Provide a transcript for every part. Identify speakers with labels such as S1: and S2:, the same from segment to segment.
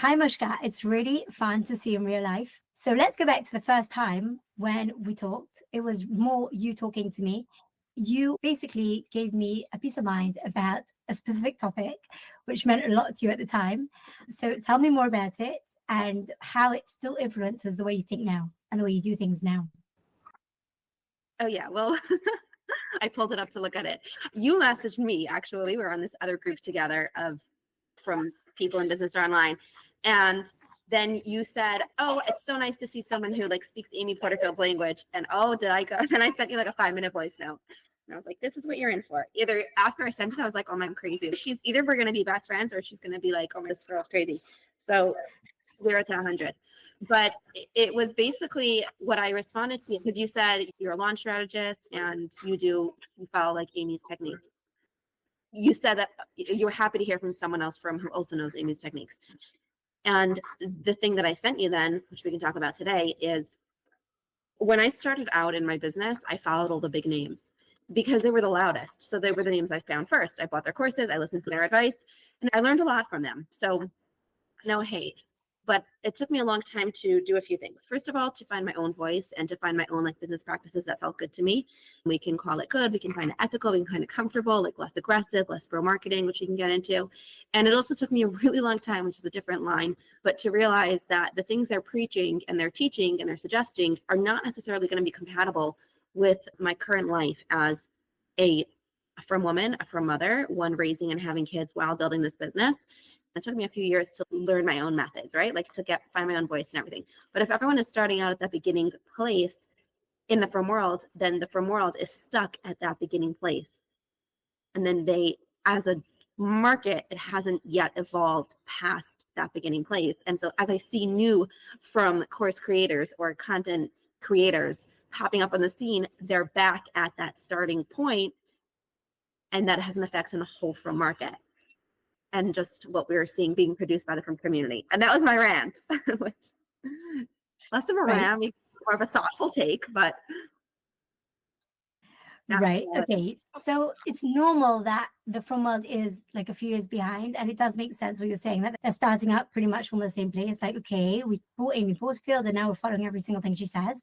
S1: Hi, Mushka. It's really fun to see you in real life. So let's go back to the first time when we talked. It was more you talking to me. You basically gave me a peace of mind about a specific topic, which meant a lot to you at the time. So tell me more about it and how it still influences the way you think now and the way you do things now.
S2: Oh, yeah. Well, I pulled it up to look at it. You messaged me, actually. We're on this other group together from people in business or online. And then you said, oh, it's so nice to see someone who like speaks Amy Porterfield's language. And oh, did I go? And I sent you like a 5-minute voice note. And I was like, this is what you're in for. Either after I sent it, I was like, oh, I'm crazy. She's either we're going to be best friends or she's going to be like, oh, this girl's crazy. So 0 to 100. But it was basically what I responded to, because you said you're a launch strategist and you follow like Amy's techniques. You said that you were happy to hear from someone else who also knows Amy's techniques. And the thing that I sent you then, which we can talk about today, is when I started out in my business, I followed all the big names because they were the loudest. So they were the names I found first. I bought their courses, I listened to their advice, and I learned a lot from them. So no hate. But it took me a long time to do a few things. First of all, to find my own voice and to find my own like business practices that felt good to me. We can call it good. We can find it ethical. We can find it comfortable, like less aggressive, less bro marketing, which we can get into. And it also took me a really long time, which is a different line, but to realize that the things they're preaching and they're teaching and they're suggesting are not necessarily going to be compatible with my current life as a frum woman, a frum mother, one raising and having kids while building this business. It took me a few years to learn my own methods, right? Like to find my own voice and everything. But if everyone is starting out at that beginning place in the frum world, then the frum world is stuck at that beginning place. And then as a market, it hasn't yet evolved past that beginning place. And so as I see new frum course creators or content creators popping up on the scene, they're back at that starting point, and that has an effect on the whole frum market. And just what we were seeing being produced by the frum community. And that was my rant, which less of a rant, more of a thoughtful take, but.
S1: Right. Okay. So it's normal that the frum world is like a few years behind. And it does make sense what you're saying, that they're starting out pretty much from the same place. Like, okay, we bought Amy Porterfield and now we're following every single thing she says.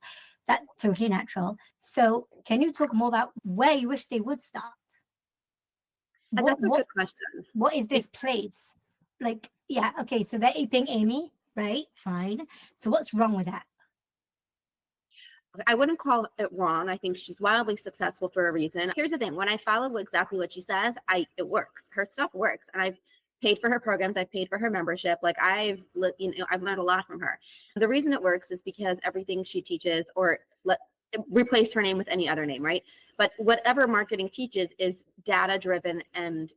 S1: That's totally natural. So can you talk more about where you wish they would start?
S2: That's a good question.
S1: What is this place? Like, yeah, okay, so they're aping Amy, right? Fine. So what's wrong with that?
S2: I wouldn't call it wrong. I think she's wildly successful for a reason. Here's the thing. When I follow exactly what she says, it works. Her stuff works. And I've paid for her programs. I've paid for her membership. Like I've learned a lot from her. The reason it works is because everything she teaches, or replace her name with any other name, right? But whatever marketing teaches is data driven, and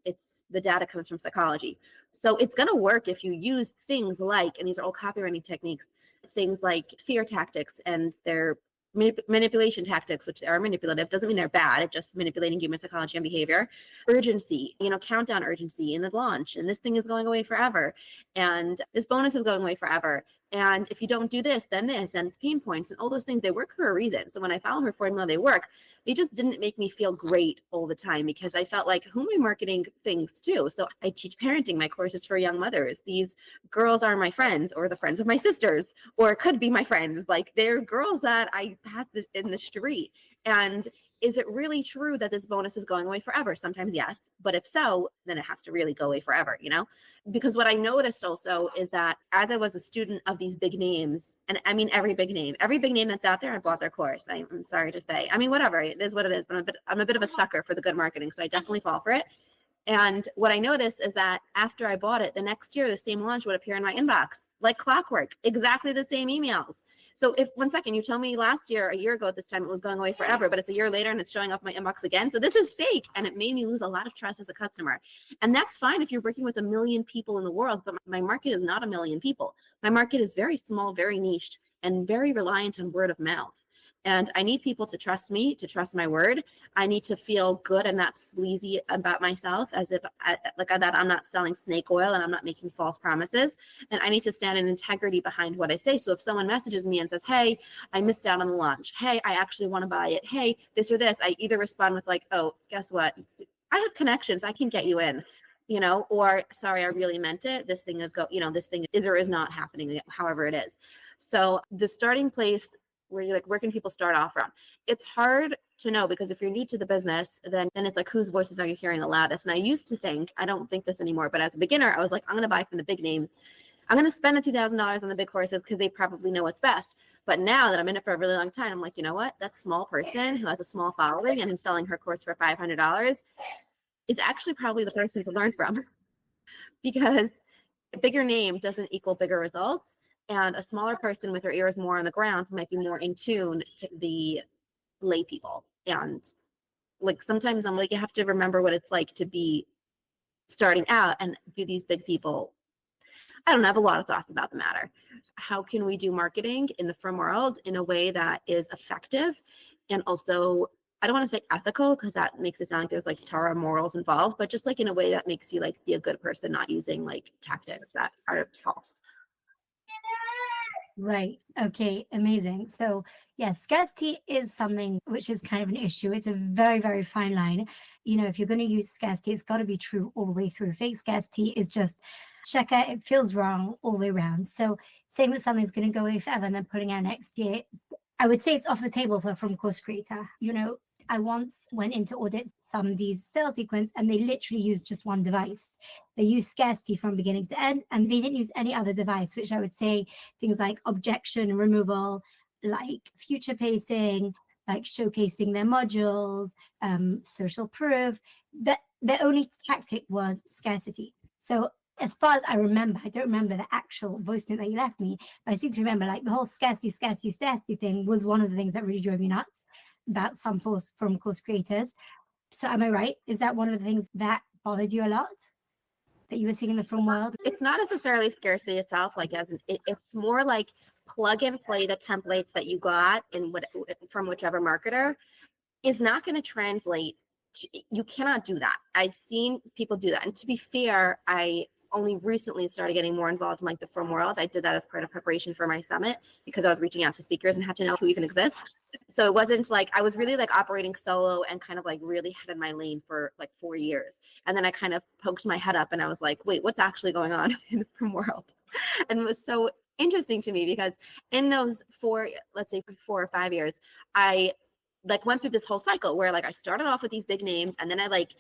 S2: the data comes from psychology. So it's going to work if you use things like, and these are all copywriting techniques, things like fear tactics and their manipulation tactics, which are manipulative. Doesn't mean they're bad. It's just manipulating human psychology and behavior. Urgency, countdown urgency in the launch. And this thing is going away forever. And this bonus is going away forever. And if you don't do this, then this, and pain points and all those things, they work for a reason. So when I follow her formula, they work. They just didn't make me feel great all the time, because I felt like, who am I marketing things to? So I teach parenting, my courses for young mothers. These girls are my friends, or the friends of my sisters, or could be my friends. Like they're girls that I pass in the street. And is it really true that this bonus is going away forever? Sometimes yes, but if so, then it has to really go away forever, Because what I noticed also is that as I was a student of these big names, and I mean every big name that's out there, I bought their course. I'm sorry to say. I mean, whatever, it is what it is, but I'm a bit of a sucker for the good marketing, so I definitely fall for it. And what I noticed is that after I bought it, the next year, the same launch would appear in my inbox, like clockwork, exactly the same emails. So if, one second, you told me a year ago at this time, it was going away forever, but it's a year later and it's showing up in my inbox again. So this is fake. And it made me lose a lot of trust as a customer. And that's fine if you're working with 1 million people in the world, but my market is not 1 million people. My market is very small, very niched, and very reliant on word of mouth. And I need people to trust me, to trust my word. I need to feel good and not sleazy about myself, as if that I'm not selling snake oil and I'm not making false promises. And I need to stand in integrity behind what I say. So if someone messages me and says, hey, I missed out on the launch. Hey, I actually want to buy it. Hey, this or this. I either respond with like, oh, guess what? I have connections. I can get you in. or sorry, I really meant it. This thing this thing is or is not happening, however it is. So the starting place where you're like, where can people start off from? It's hard to know, because if you're new to the business, then it's like, whose voices are you hearing the loudest? And I used to think, I don't think this anymore, but as a beginner, I was like, I'm going to buy from the big names. I'm going to spend the $2,000 on the big courses because they probably know what's best. But now that I'm in it for a really long time, I'm like, you know what? That small person who has a small following and who's selling her course for $500 is actually probably the person to learn from, because a bigger name doesn't equal bigger results. And a smaller person with their ears more on the ground might be more in tune to the lay people. And like, sometimes I'm like, you have to remember what it's like to be starting out, and do these big people. I don't have a lot of thoughts about the matter. How can we do marketing in the frum world in a way that is effective, and also, I don't want to say ethical, because that makes it sound like there's like Torah morals involved, but just like in a way that makes you like be a good person, not using like tactics that are false.
S1: Right. Okay. Amazing. So, yeah, scarcity is something which is kind of an issue. It's a very, very fine line. If you're going to use scarcity, it's got to be true all the way through. Fake scarcity is just checker. It feels wrong all the way around. So, saying that something's going to go away forever and then putting out next year, I would say it's off the table for from course creator. I once went in to audit somebody's sales sequence, and they literally used just one device. They used scarcity from beginning to end, and they didn't use any other device, which I would say things like objection removal, like future pacing, like showcasing their modules, social proof. That their only tactic was scarcity. So as far as I remember, I don't remember the actual voice note that you left me, but I seem to remember like the whole scarcity thing was one of the things that really drove me nuts about some from course creators. So am I right? Is that one of the things that bothered you a lot that you were seeing in the frum world?
S2: It's not necessarily scarcity itself, like it's more like plug and play the templates that you got from whichever marketer is not going to translate. You cannot do that. I've seen people do that. And to be fair, I only recently started getting more involved in like the frum world. I did that as part of preparation for my summit, because I was reaching out to speakers and had to know who even exists. So it wasn't like, I was really like operating solo and kind of like really head in my lane for like 4 years. And then I kind of poked my head up and I was like, wait, what's actually going on in the frum world? And it was so interesting to me, because in those 4 or 5 years, I like went through this whole cycle where like I started off with these big names, and then I like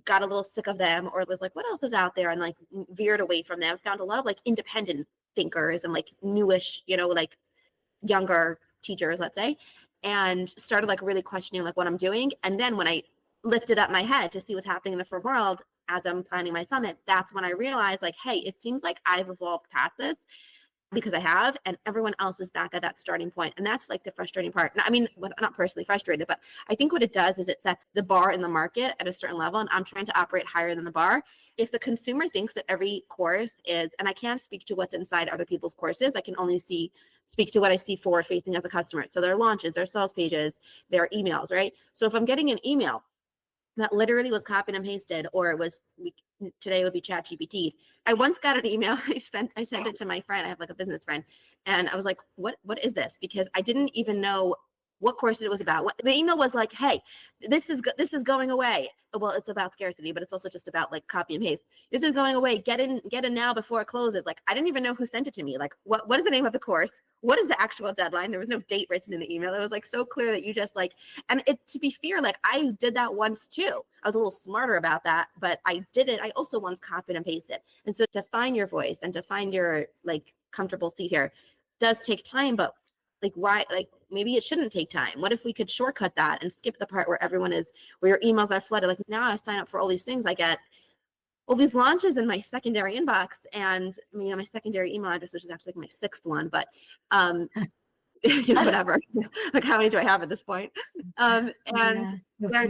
S2: got a little sick of them, or was like, what else is out there, and like veered away from them. Found a lot of like independent thinkers and like newish, like younger teachers, let's say, and started like really questioning like what I'm doing. And then when I lifted up my head to see what's happening in the frum world as I'm planning my summit, that's when I realized like, hey, it seems like I've evolved past this, because I have, and everyone else is back at that starting point. And that's like the frustrating part. I mean, I'm not personally frustrated, but I think what it does is it sets the bar in the market at a certain level, and I'm trying to operate higher than the bar. If the consumer thinks that every course is, and I can't speak to what's inside other people's courses, I can only speak to what I see forward facing as a customer. So their launches, their sales pages, their emails, right? So if I'm getting an email that literally was copied and pasted, or today would be ChatGPT. I once got an email. I sent it to my friend. I have like a business friend, and I was like, "What is this?" Because I didn't even know what course it was about. The email was like, "Hey, this is going away." Well, it's about scarcity, but it's also just about like copy and paste. This is going away. Get in now before it closes. Like, I didn't even know who sent it to me. Like, what is the name of the course? What is the actual deadline? There was no date written in the email. It was like so clear that you just like, and to be fair, like I did that once too. I was a little smarter about that, but I did it. I also once copied and pasted. And so to find your voice and to find your like comfortable seat here does take time, but like why, like maybe it shouldn't take time. What if we could shortcut that and skip the part where where your emails are flooded? Like now I sign up for all these things. I get all these launches in my secondary inbox, and my secondary email address, which is actually like my 6th one, but whatever. Like how many do I have at this point? And they're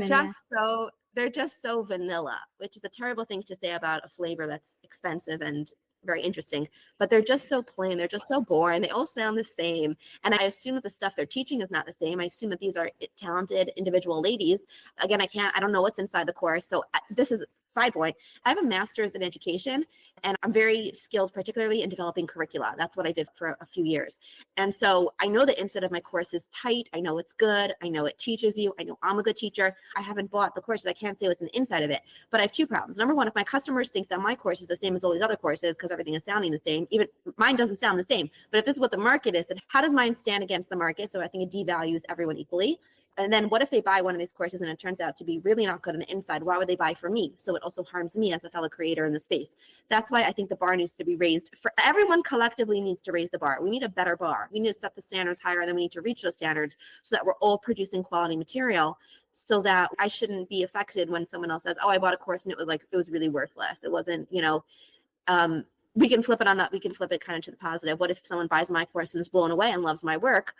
S2: just so vanilla, which is a terrible thing to say about a flavor that's expensive and very interesting, but they're just so plain. They're just so boring. They all sound the same. And I assume that the stuff they're teaching is not the same. I assume that these are talented individual ladies. Again, I don't know what's inside the course. So this is side point, I have a master's in education, and I'm very skilled, particularly in developing curricula. That's what I did for a few years. And so I know the inside of my course is tight. I know it's good. I know it teaches you. I know I'm a good teacher. I haven't bought the courses. I can't say what's in the inside of it. But I have two problems. Number one, if my customers think that my course is the same as all these other courses because everything is sounding the same, even mine doesn't sound the same. But if this is what the market is, then how does mine stand against the market? So I think it devalues everyone equally. And then what if they buy one of these courses and it turns out to be really not good on the inside? Why would they buy from me? So it also harms me as a fellow creator in the space. That's why I think the bar needs to be raised. For everyone collectively needs to raise the bar. We need a better bar. We need to set the standards higher, and then we need to reach those standards so that we're all producing quality material, so that I shouldn't be affected when someone else says, oh, I bought a course and it was really worthless. It wasn't, we can flip it on that. We can flip it kind of to the positive. What if someone buys my course and is blown away and loves my work,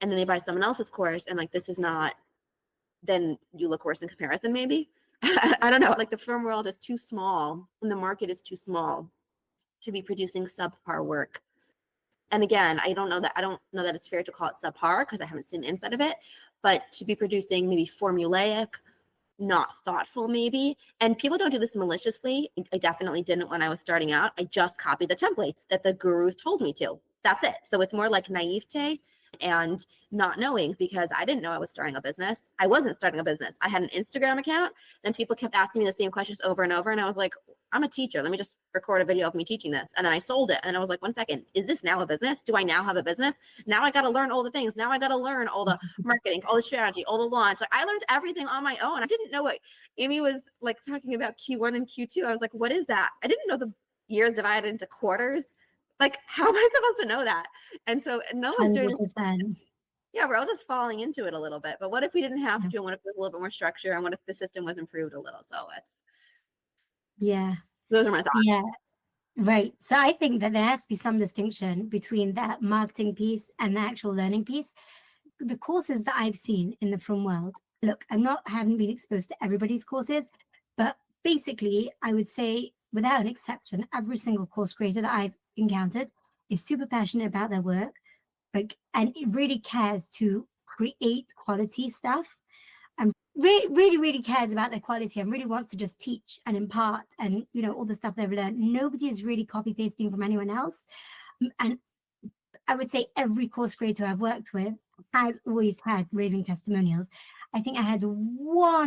S2: and then they buy someone else's course and like, this is not, then you look worse in comparison, maybe. I don't know. Like, the firm world is too small and the market is too small to be producing subpar work. And again, I don't know that it's fair to call it subpar because I haven't seen the inside of it, but to be producing maybe formulaic, not thoughtful maybe. And people don't do this maliciously. I definitely didn't when I was starting out. I just copied the templates that the gurus told me to. That's it. So it's more like naivete and not knowing, because I didn't know I was starting a business. I wasn't starting a business. I had an Instagram account. Then people kept asking me the same questions over and over. And I was like, I'm a teacher. Let me just record a video of me teaching this. And then I sold it. And I was like, 1 second, is this now a business? Do I now have a business? Now I got to learn all the things. Now I got to learn all the marketing, all the strategy, all the launch. Like, I learned everything on my own. I didn't know what Amy was like talking about Q1 and Q2. I was like, what is that? I didn't know the years divided into quarters. Like, how am I supposed to know that? And so no one's doing this. Yeah, we're all just falling into it a little bit. But what if we didn't have to? And what if there's a little bit more structure? And what if the system was improved a little? So those are my thoughts.
S1: Yeah, right. So I think that there has to be some distinction between that marketing piece and the actual learning piece. The courses that I've seen in the frum world, look, haven't been exposed to everybody's courses, but basically I would say without an exception, every single course creator that I've encountered is super passionate about their work, and it really cares to create quality stuff, and really cares about their quality and really wants to just teach and impart and all the stuff they've learned. Nobody is really copy pasting from anyone else. And I would say every course creator I've worked with has always had raving testimonials. I think I had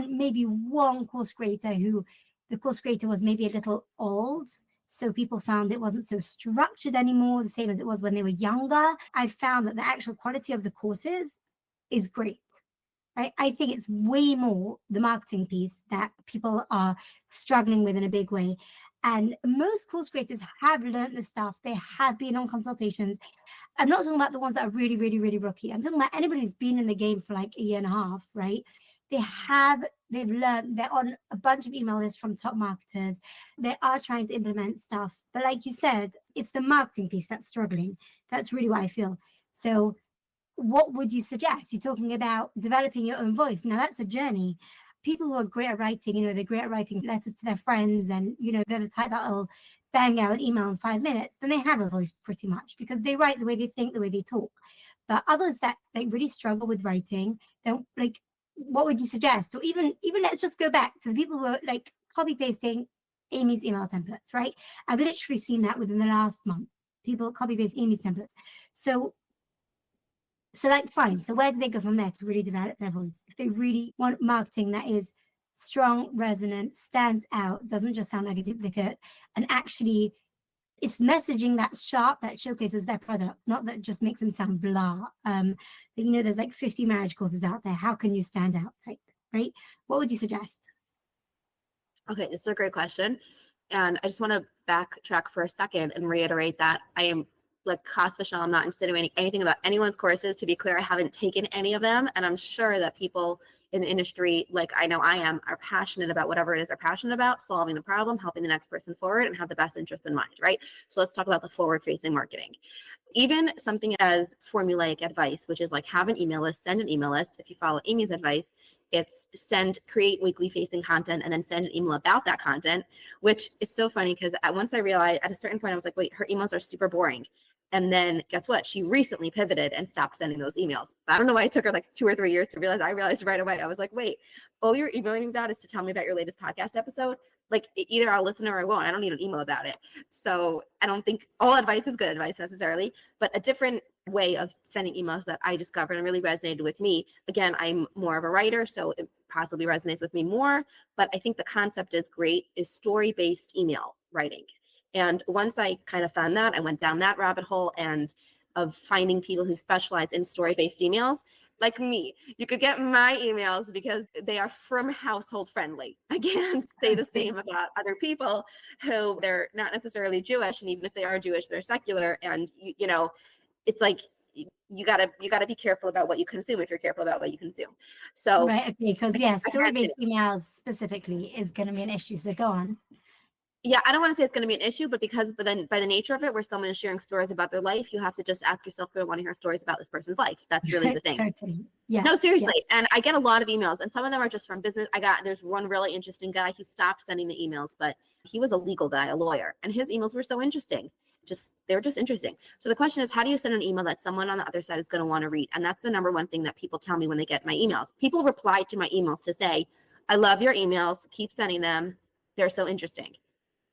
S1: maybe one course creator who the course creator was maybe a little old. So people found it wasn't so structured anymore, the same as it was when they were younger. I found that the actual quality of the courses is great. I think it's way more the marketing piece that people are struggling with in a big way. And most course creators have learned this stuff. They have been on consultations. I'm not talking about the ones that are really, really, really rookie. I'm talking about anybody who's been in the game for like a year and a half, right? They've learned, they're on a bunch of email lists from top marketers. They are trying to implement stuff. But like you said, it's the marketing piece that's struggling. That's really what I feel. So what would you suggest? You're talking about developing your own voice. Now that's a journey. People who are great at writing, they're great at writing letters to their friends, and, they're the type that'll bang out an email in 5 minutes, then they have a voice pretty much because they write the way they think, the way they talk. But others that really struggle with writing, then what would you suggest? Or even let's just go back to the people who are like copy pasting Amy's email templates, right? I've literally seen that within the last month. People copy paste Amy's templates. So fine. So where do they go from there to really develop their voice? If they really want marketing that is strong, resonant, stands out, doesn't just sound like a duplicate, and actually it's messaging that's sharp, that showcases their product, not that just makes them sound blah. There's like 50 marriage courses out there. How can you stand out? Right? What would you suggest?
S2: Okay, this is a great question. And I just want to backtrack for a second and reiterate that I am like Khas Vishal, I'm not insinuating anything about anyone's courses. To be clear, I haven't taken any of them. And I'm sure that people in the industry, like I know I am, are passionate about whatever it is they're passionate about, solving the problem, helping the next person forward, and have the best interest in mind, right? So let's talk about the forward-facing marketing. Even something as formulaic advice, which is like have an email list, send an email list. If you follow Amy's advice, it's create weekly facing content and then send an email about that content, which is so funny because once I realized at a certain point, I was like, wait, her emails are super boring. And then guess what? She recently pivoted and stopped sending those emails. I don't know why it took her like 2 or 3 years to realize. I realized right away. I was like, wait, all you're emailing me about is to tell me about your latest podcast episode. Like either I'll listen or I won't. I don't need an email about it. So I don't think all advice is good advice necessarily, but a different way of sending emails that I discovered and really resonated with me. Again, I'm more of a writer, so it possibly resonates with me more, but I think the concept is great, is story-based email writing. And once I kind of found that, I went down that rabbit hole and of finding people who specialize in story-based emails. Like me, you could get my emails because they are from household friendly. I can't say the same about other people who they're not necessarily Jewish, and even if they are Jewish, they're secular. And you know, it's like you gotta be careful about what you consume if you're careful about what you consume. So
S1: Right. Okay. Because yeah,
S2: I
S1: story-based emails specifically is going to be an issue. So go on.
S2: yeah, I don't want to say it's going to be an issue, but then by the nature of it, where someone is sharing stories about their life, you have to just ask yourself, do I want to hear stories about this person's life? That's really the thing.
S1: Totally. Yeah.
S2: No, seriously. Yeah. And I get a lot of emails, and some of them are just from business. There's one really interesting guy. He stopped sending the emails, but he was a legal guy, a lawyer, and his emails were so interesting. They were just interesting. So the question is, how do you send an email that someone on the other side is going to want to read? And that's the number one thing that people tell me when they get my emails. People reply to my emails to say, I love your emails. Keep sending them. They're so interesting.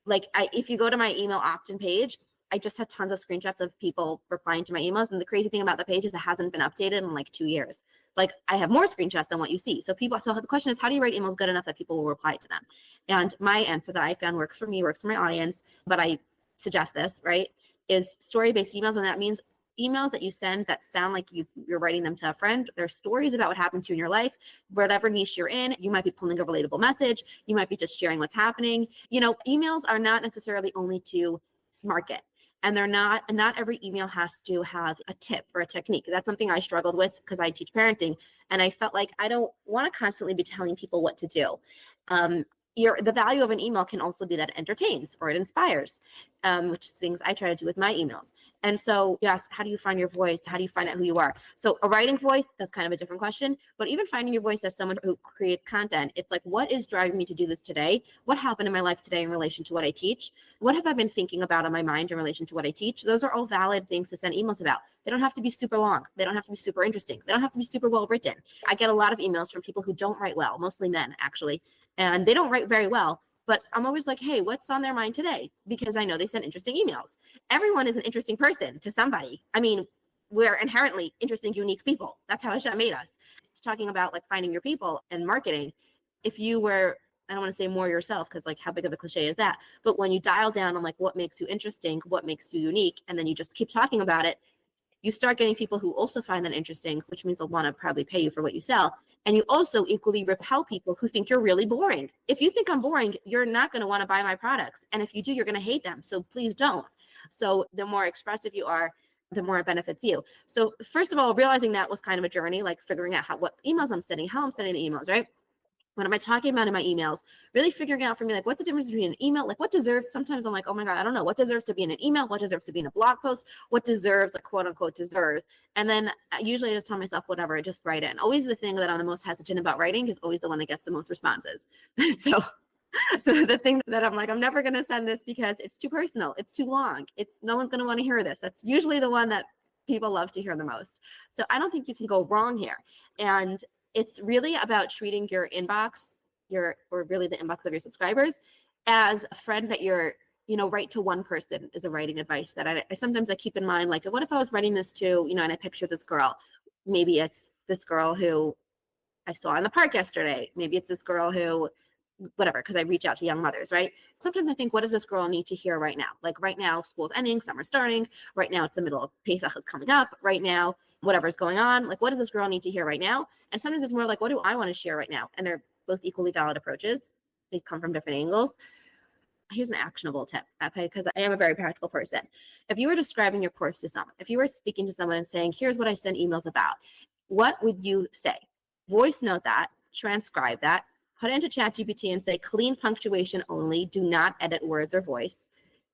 S2: Like if you go to my email opt-in page, I just have tons of screenshots of people replying to my emails. And the crazy thing about the page is it hasn't been updated in like 2 years. Like I have more screenshots than what you see. So the question is, how do you write emails good enough that people will reply to them? And my answer that I found works for me, works for my audience, but I suggest this, right, is story-based emails. And that means emails that you send that sound like you're writing them to a friend. They're stories about what happened to you in your life, whatever niche you're in. You might be pulling a relatable message. You might be just sharing what's happening. You know, emails are not necessarily only to market. And not every email has to have a tip or a technique. That's something I struggled with because I teach parenting. And I felt like I don't want to constantly be telling people what to do. The value of an email can also be that it entertains or it inspires, which is things I try to do with my emails. And so you ask, how do you find your voice? How do you find out who you are? So a writing voice, that's kind of a different question, but even finding your voice as someone who creates content, it's like, what is driving me to do this today? What happened in my life today in relation to what I teach? What have I been thinking about in my mind in relation to what I teach? Those are all valid things to send emails about. They don't have to be super long. They don't have to be super interesting. They don't have to be super well written. I get a lot of emails from people who don't write well, mostly men actually, and they don't write very well. But I'm always like, hey, what's on their mind today? Because I know they send interesting emails. Everyone is an interesting person to somebody. I mean, we're inherently interesting, unique people. That's how Hashem made us. It's talking about like finding your people and marketing. If you were, I don't want to say more yourself, because like how big of a cliche is that? But when you dial down on like what makes you interesting, what makes you unique, and then you just keep talking about it, you start getting people who also find that interesting, which means they'll want to probably pay you for what you sell. And you also equally repel people who think you're really boring. If you think I'm boring, you're not going to want to buy my products. And if you do, you're going to hate them. So please don't. So the more expressive you are, the more it benefits you. So first of all, realizing that was kind of a journey, like figuring out what emails I'm sending, how I'm sending the emails, right? What am I talking about in my emails? Really figuring out for me, like, what's the difference between an email? Like, what deserves, sometimes I'm like, oh my God, I don't know. What deserves to be in an email? What deserves to be in a blog post? What deserves, like, quote unquote, deserves? And then usually I just tell myself, whatever, I just write it. And always the thing that I'm the most hesitant about writing is always the one that gets the most responses. So the thing that I'm like, I'm never going to send this because it's too personal. It's too long. No one's going to want to hear this. That's usually the one that people love to hear the most. So I don't think you can go wrong here. And it's really about treating your inbox, or really the inbox of your subscribers, as a friend that you're, write to one person is a writing advice that I sometimes I keep in mind. Like, what if I was writing this to, and I picture this girl? Maybe it's this girl who I saw in the park yesterday. Maybe it's this girl who, whatever, because I reach out to young mothers, right? Sometimes I think, what does this girl need to hear right now? Like right now, school's ending, summer's starting. Right now, it's the middle of Pesach is coming up. Right now, whatever's going on, like what does this girl need to hear right now? And sometimes it's more like, what do I want to share right now? And they're both equally valid approaches. They come from different angles. Here's an actionable tip, okay? Because I am a very practical person. If you were describing your course to someone, if you were speaking to someone and saying, here's what I send emails about, what would you say? Voice note that, transcribe that, put it into ChatGPT and say, clean punctuation only, do not edit words or voice.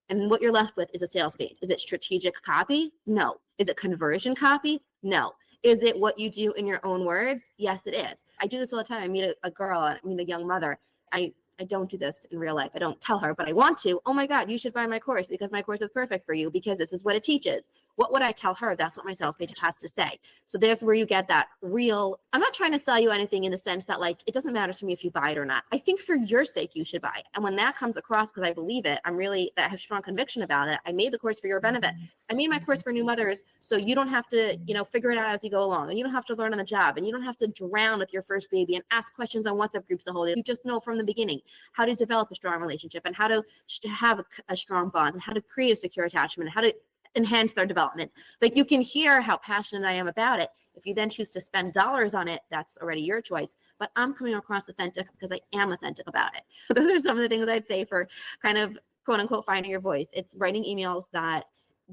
S2: And what you're left with is a sales page. Is it strategic copy? No. Is it conversion copy? No. Is it what you do in your own words? Yes, it is. I do this all the time. I meet a girl, I meet a young mother. I don't do this in real life. I don't tell her, but I want to. Oh my God, you should buy my course because my course is perfect for you because this is what it teaches. What would I tell her? That's what my sales page has to say. So there's where you get that real, I'm not trying to sell you anything in the sense that like, it doesn't matter to me if you buy it or not. I think for your sake, you should buy it. And when that comes across, because I believe it, I have strong conviction about it. I made the course for your benefit. I made my course for new mothers, so you don't have to, figure it out as you go along, and you don't have to learn on the job, and you don't have to drown with your first baby and ask questions on WhatsApp groups the whole day. You just know from the beginning how to develop a strong relationship and how to have a strong bond and how to create a secure attachment, how to enhance their development. Like, you can hear how passionate I am about it. If you then choose to spend dollars on it, that's already your choice. But I'm coming across authentic because I am authentic about it. Those are some of the things I'd say for kind of quote unquote finding your voice. It's writing emails that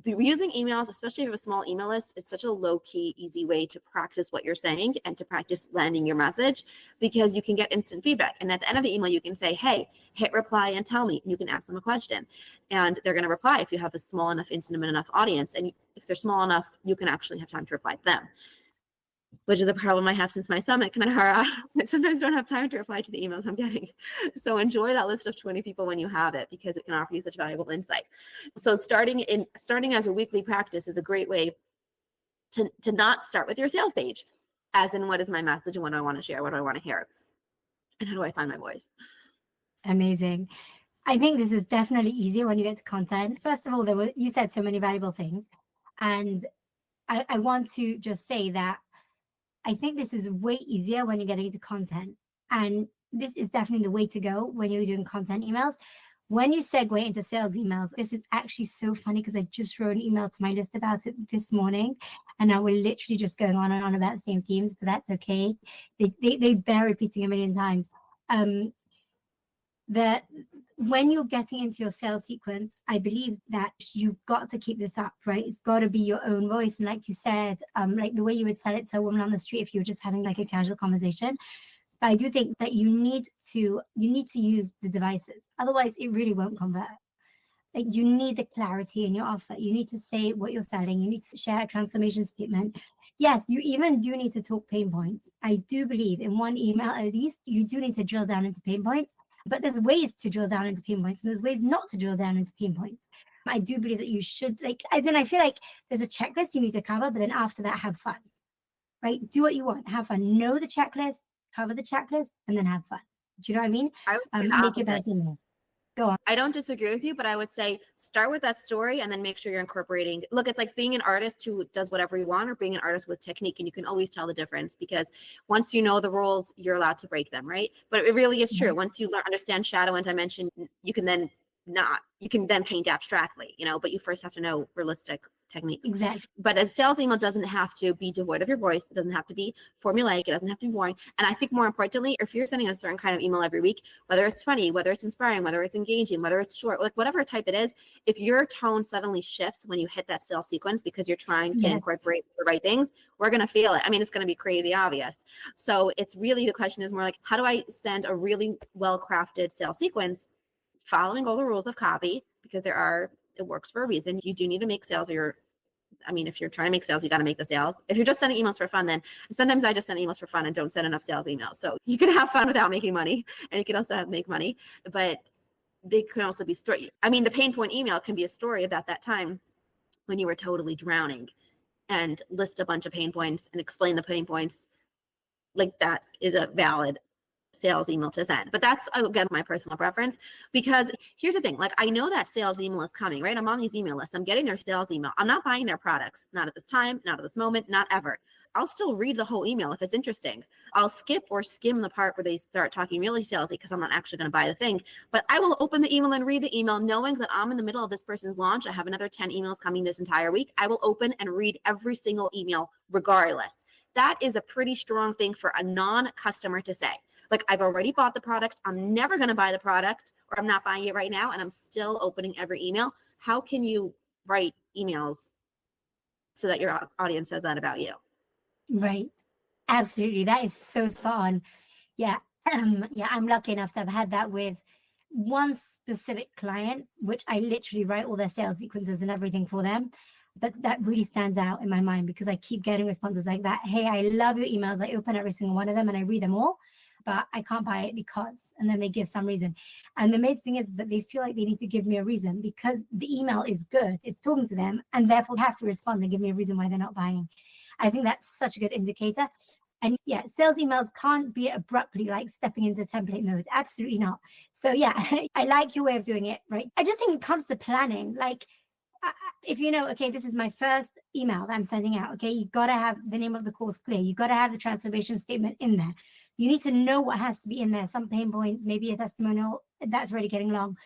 S2: using emails, especially if you have a small email list, is such a low-key, easy way to practice what you're saying and to practice landing your message, because you can get instant feedback. And at the end of the email, you can say, hey, hit reply and tell me. And you can ask them a question. And they're going to reply if you have a small enough, intimate enough audience. And if they're small enough, you can actually have time to reply to them, which is a problem I have since my summit. I sometimes don't have time to reply to the emails I'm getting. So enjoy that list of 20 people when you have it, because it can offer you such valuable insight. So starting as a weekly practice is a great way to not start with your sales page, as in what is my message and what do I want to share, what do I want to hear, and how do I find my voice?
S1: Amazing. I think this is definitely easier when you get to content. First of all, you said so many valuable things. And I want to just say that I think this is way easier when you're getting into content. And this is definitely the way to go when you're doing content emails. When you segue into sales emails, this is actually so funny because I just wrote an email to my list about it this morning. And now we're literally just going on and on about the same themes, but that's okay. They bear repeating a million times. That when you're getting into your sales sequence, I believe that you've got to keep this up, right? It's got to be your own voice. And like you said, like the way you would sell it to a woman on the street if you were just having like a casual conversation. But I do think that you need to use the devices. Otherwise, it really won't convert. Like, you need the clarity in your offer. You need to say what you're selling. You need to share a transformation statement. Yes, you even do need to talk pain points. I do believe in one email, at least, you do need to drill down into pain points. But there's ways to drill down into pain points, and there's ways not to drill down into pain points. I do believe that you should, I feel like there's a checklist you need to cover, but then after that, have fun, right? Do what you want, have fun. Know the checklist, cover the checklist, and then have fun. Do you know what I mean?
S2: I would say
S1: make it personal. Go on.
S2: I don't disagree with you, but I would say start with that story and then make sure you're incorporating. Look, it's like being an artist who does whatever you want, or being an artist with technique, and you can always tell the difference, because once you know the rules, you're allowed to break them, right? But it really is true. Once you understand shadow and dimension, you can then paint abstractly, but you first have to know realistic techniques.
S1: Exactly.
S2: But a sales email doesn't have to be devoid of your voice. It doesn't have to be formulaic. It doesn't have to be boring. And I think more importantly, if you're sending a certain kind of email every week, whether it's funny, whether it's inspiring, whether it's engaging, whether it's short, like whatever type it is, if your tone suddenly shifts when you hit that sales sequence because you're trying to incorporate the right things, we're going to feel it. I mean, it's going to be crazy obvious. So it's really, the question is more like, how do I send a really well-crafted sales sequence following all the rules of copy? Because it works for a reason. You do need to make sales, if you're trying to make sales, you got to make the sales. If you're just sending emails for fun, then sometimes I just send emails for fun and don't send enough sales emails. So you can have fun without making money, and you can also make money, but they can also be story. The pain point email can be a story about that time when you were totally drowning, and list a bunch of pain points and explain the pain points. Like, that is a valid sales email to send. But that's, again, my personal preference, because here's the thing, like, I know that sales email is coming, right? I'm on these email lists. I'm getting their sales email. I'm not buying their products, not at this time, not at this moment, not ever. I'll still read the whole email if it's interesting. I'll skip or skim the part where they start talking really salesy because I'm not actually going to buy the thing. But I will open the email and read the email knowing that I'm in the middle of this person's launch. I have another 10 emails coming this entire week. I will open and read every single email regardless. That is a pretty strong thing for a non-customer to say. Like, I've already bought the product. I'm never going to buy the product, or I'm not buying it right now, and I'm still opening every email. How can you write emails so that your audience says that about you?
S1: Right. Absolutely. That is so spot on. Yeah. I'm lucky enough to have had that with one specific client, which I literally write all their sales sequences and everything for them. But that really stands out in my mind because I keep getting responses like that. Hey, I love your emails. I open every single one of them and I read them all. but I can't buy it because, and then they give some reason. And the amazing thing is that they feel like they need to give me a reason because the email is good. It's talking to them, and therefore have to respond and give me a reason why they're not buying. I think that's such a good indicator. And yeah, sales emails can't be abruptly like stepping into template mode. Absolutely not. So yeah, I like your way of doing it, right? I just think it comes to planning. Like, if you know, okay, this is my first email that I'm sending out, okay, you got to have the name of the course clear. You got to have the transformation statement in there. You need to know what has to be in there, some pain points, maybe a testimonial. That's already getting long.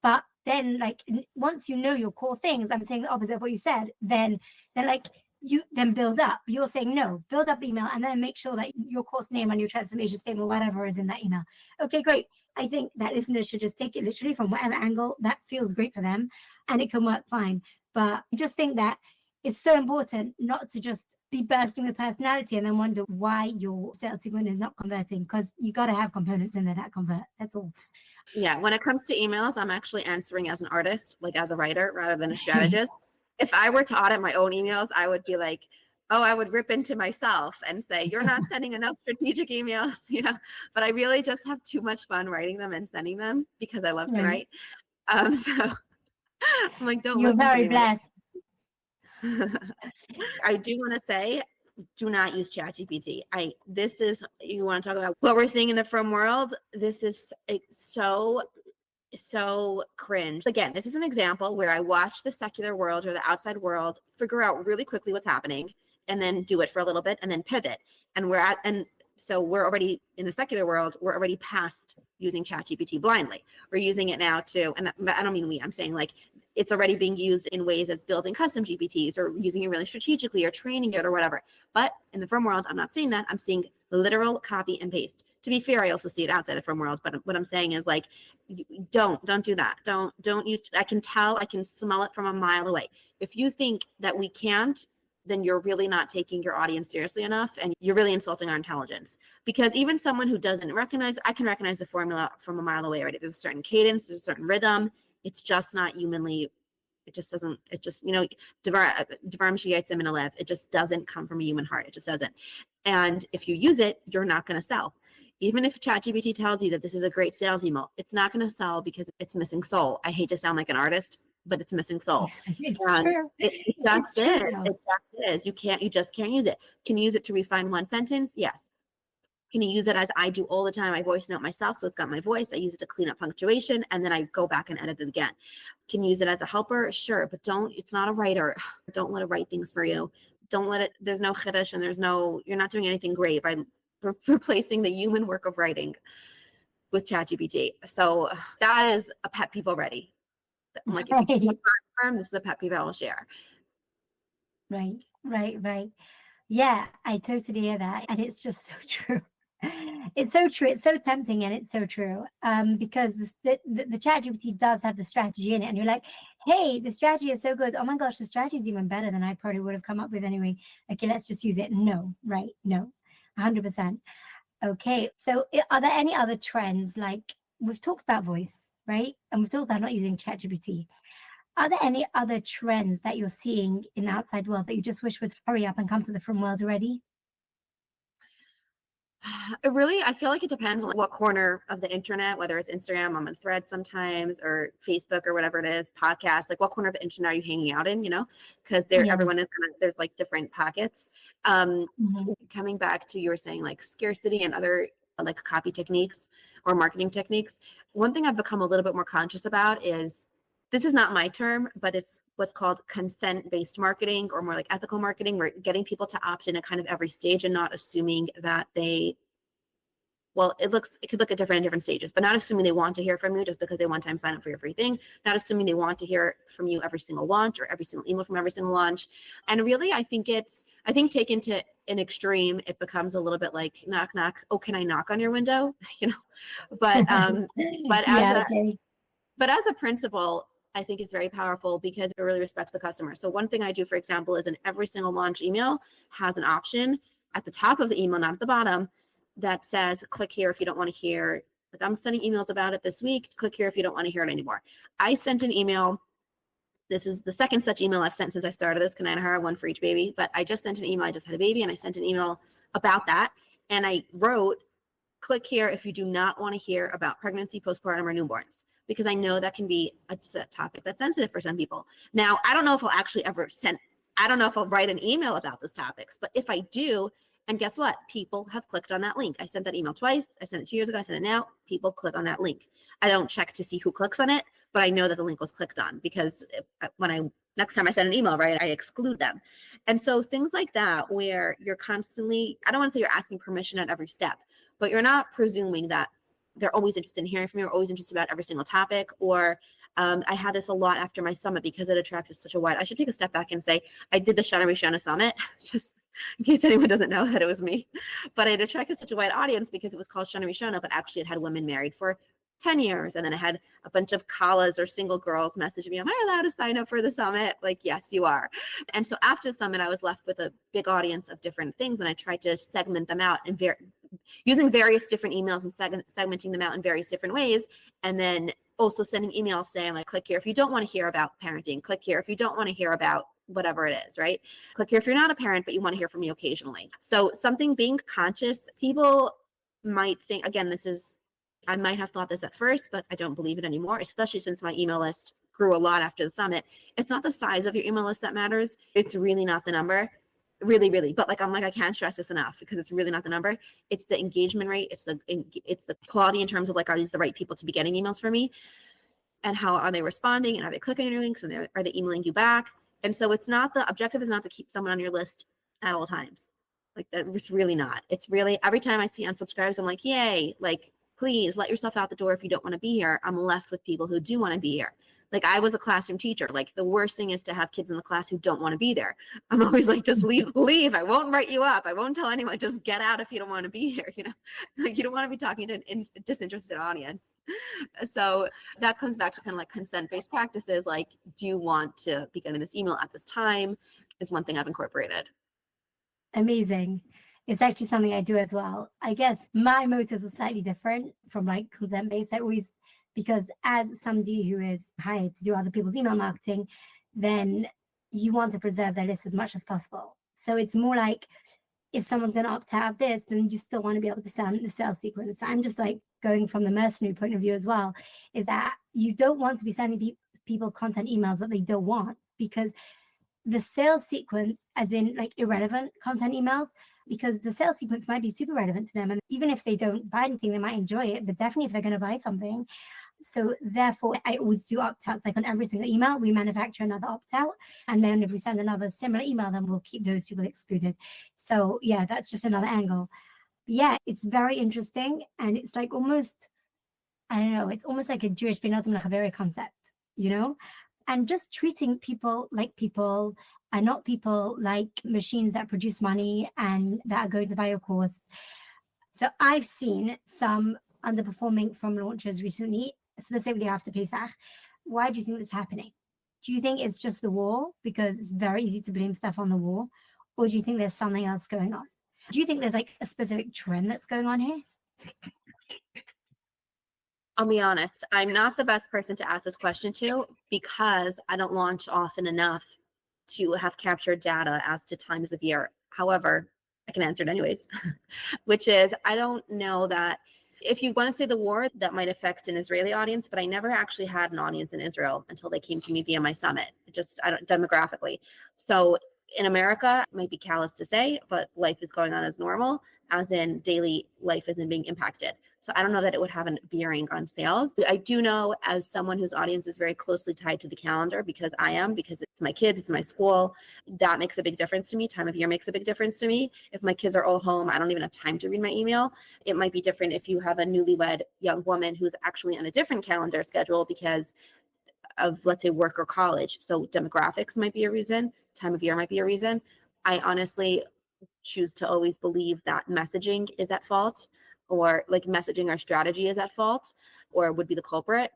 S1: But then, like, once you know your core things, I'm saying the opposite of what you said, then like, you then build up. You're saying no, build up the email and then make sure that your course name and your transformation statement, whatever is in that email. Okay, great. I think that listeners should just take it literally from whatever angle that feels great for them, and it can work fine. But I just think that it's so important not to just be bursting with personality and then wonder why your sales segment is not converting, because you got to have components in there that convert. That's all.
S2: Yeah, when it comes to emails, I'm actually answering as an artist, like as a writer rather than a strategist. If I were to audit my own emails, I would be like, oh, I would rip into myself and say, you're not sending enough strategic emails, you know, but I really just have too much fun writing them and sending them because I love to write. So I'm like, don't
S1: You're
S2: listen
S1: very
S2: to me.
S1: blessed.
S2: I do want to say, do not use ChatGPT. This is, you want to talk about what we're seeing in the frum world. This is so cringe. Again, this is an example where I watch the secular world or the outside world figure out really quickly what's happening and then do it for a little bit and then pivot. And so we're already in the secular world, we're already past using ChatGPT blindly. We're using it now to, and I don't mean we, I'm saying like it's already being used in ways as building custom GPTs or using it really strategically or training it or whatever. But in the frum world, I'm not seeing that. I'm seeing literal copy and paste. To be fair, I also see it outside the frum world, but what I'm saying is like, don't do that. Don't use, I can tell, I can smell it from a mile away. If you think that we can't, then you're really not taking your audience seriously enough and you're really insulting our intelligence. Because even someone who doesn't recognize, I can recognize the formula from a mile away, right? There's a certain cadence, there's a certain rhythm. It's just not humanly, it just, you know, Devar Mishiyatzim in a live, it just doesn't come from a human heart. It just doesn't. And if you use it, you're not going to sell. Even if ChatGPT tells you that this is a great sales email, it's not going to sell because it's missing soul. I hate to sound like an artist, but it's missing soul.
S1: It's true.
S2: It just is. It just is. You just can't use it. Can you use it to refine one sentence? Yes. Can you use it as I do all the time? I voice note myself, so it's got my voice. I use it to clean up punctuation, and then I go back and edit it again. Can you use it as a helper? Sure, but it's not a writer. Don't let it write things for you. Don't let it, there's no chiddush and you're not doing anything great by replacing the human work of writing with ChatGPT. So that is a pet peeve already. I'm like, if it's a firm, this is a pet peeve I will share.
S1: Right. Yeah, I totally hear that. And it's just so true. It's so true. It's so tempting and it's so true. Because the ChatGPT does have the strategy in it. And you're like, hey, the strategy is so good. Oh my gosh, the strategy is even better than I probably would have come up with anyway. Okay, let's just use it. No, right? No, 100%. Okay, so are there any other trends? Like we've talked about voice, right? And we've talked about not using ChatGPT. Are there any other trends that you're seeing in the outside world that you just wish would hurry up and come to the frum world already?
S2: I feel like it depends on what corner of the internet, whether it's Instagram, I'm on Thread sometimes, or Facebook or whatever it is, podcast, like what corner of the internet are you hanging out in, you know? Because everyone is there's like different pockets. Coming back to you were saying like scarcity and other like copy techniques or marketing techniques. One thing I've become a little bit more conscious about is, this is not my term, but it's what's called consent-based marketing, or more like ethical marketing, where getting people to opt in at kind of every stage and not assuming that it could look at different stages, but not assuming they want to hear from you just because they one time sign up for your free thing, not assuming they want to hear from you every single launch or every single email from every single launch. And really, I think taken to an extreme, it becomes a little bit like knock, knock. Oh, can I knock on your window? You know, but as a principle, I think it's very powerful because it really respects the customer. So one thing I do, for example, is in every single launch email has an option at the top of the email, not at the bottom, that says, click here if you don't want to hear, like I'm sending emails about it this week, click here if you don't want to hear it anymore. I sent an email. This is the second such email I've sent since I started this, Kananahara, one for each baby, but I just sent an email. I just had a baby and I sent an email about that. And I wrote, click here if you do not want to hear about pregnancy, postpartum, or newborns, because I know that can be a topic that's sensitive for some people. Now, I don't know if I'll actually ever I don't know if I'll write an email about those topics, but if I do, and guess what? People have clicked on that link. I sent that email twice. I sent it 2 years ago. I sent it now. People click on that link. I don't check to see who clicks on it, but I know that the link was clicked on, because next time I send an email, right, I exclude them. And so things like that, where you're constantly, I don't want to say you're asking permission at every step, but you're not presuming that they're always interested in hearing from you, or always interested about every single topic. Or I had this a lot after my summit, because it attracted such a wide, I should take a step back and say, I did the Shana Summit, just in case anyone doesn't know that it was me, but it attracted such a wide audience because it was called Shana, but actually it had women married for 10 years. And then I had a bunch of kalas or single girls message me, am I allowed to sign up for the summit? Like, yes, you are. And so after the summit, I was left with a big audience of different things. And I tried to segment them out and using various different emails and segmenting them out in various different ways. And then also sending emails saying, like, click here if you don't want to hear about parenting, click here if you don't want to hear about whatever it is, right? Click here if you're not a parent, but you want to hear from me occasionally. So something being conscious, people might think, again, I might have thought this at first, but I don't believe it anymore, especially since my email list grew a lot after the summit. It's not the size of your email list that matters. It's really not the number. Really, really. But I can't stress this enough, because it's really not the number. It's the engagement rate. It's the quality in terms of, like, are these the right people to be getting emails from me? And how are they responding? And are they clicking on your links? And are they emailing you back? And so the objective is not to keep someone on your list at all times. Like, that, it's really not. It's really, every time I see unsubscribes, I'm like, yay, like, please let yourself out the door if you don't want to be here. I'm left with people who do want to be here. Like, I was a classroom teacher. Like, the worst thing is to have kids in the class who don't want to be there. I'm always like, just leave. I won't write you up. I won't tell anyone. Just get out if you don't want to be here. Like, you don't want to be talking to a disinterested audience. So that comes back to kind of like consent-based practices. Like, do you want to be getting this email at this time? Is one thing I've incorporated.
S1: Amazing. It's actually something I do as well. I guess my motives are slightly different from like consent-based. Because as somebody who is hired to do other people's email marketing, then you want to preserve their list as much as possible. So it's more like, if someone's going to opt out of this, then you still want to be able to send the sales sequence. So I'm just like going from the mercenary point of view as well, is that you don't want to be sending people content emails that they don't want, because the sales sequence, as in like irrelevant content emails, because the sales sequence might be super relevant to them. And even if they don't buy anything, they might enjoy it, but definitely if they're going to buy something. So therefore, I always do opt-outs. Like on every single email, we manufacture another opt-out. And then if we send another similar email, then we'll keep those people excluded. So yeah, that's just another angle. But yeah, it's very interesting. And it's like almost, I don't know, it's almost like a Jewish Bnei Chaveri concept, And just treating people like people and not people like machines that produce money and that are going to buy your course. So I've seen some underperforming from launches recently, specifically after Pesach. Why do you think that's happening? Do you think it's just the war, because it's very easy to blame stuff on the war? Or do you think there's something else going on? Do you think there's like a specific trend that's going on here?
S2: I'll be honest, I'm not the best person to ask this question to, because I don't launch often enough to have captured data as to times of year. However, I can answer it anyways, which is, I don't know that if you want to say the war, that might affect an Israeli audience, but I never actually had an audience in Israel until they came to me via my summit, demographically. So in America, it might be callous to say, but life is going on as normal, as in daily life isn't being impacted. So I don't know that it would have a bearing on sales. I do know, as someone whose audience is very closely tied to the calendar, because it's my kids, it's my school, that makes a big difference to me. Time of year makes a big difference to me. If my kids are all home, I don't even have time to read my email. It might be different if you have a newlywed young woman who's actually on a different calendar schedule because of, let's say, work or college. So demographics might be a reason. Time of year might be a reason. I honestly choose to always believe that messaging is at fault, or like messaging our strategy is at fault, or would be the culprit.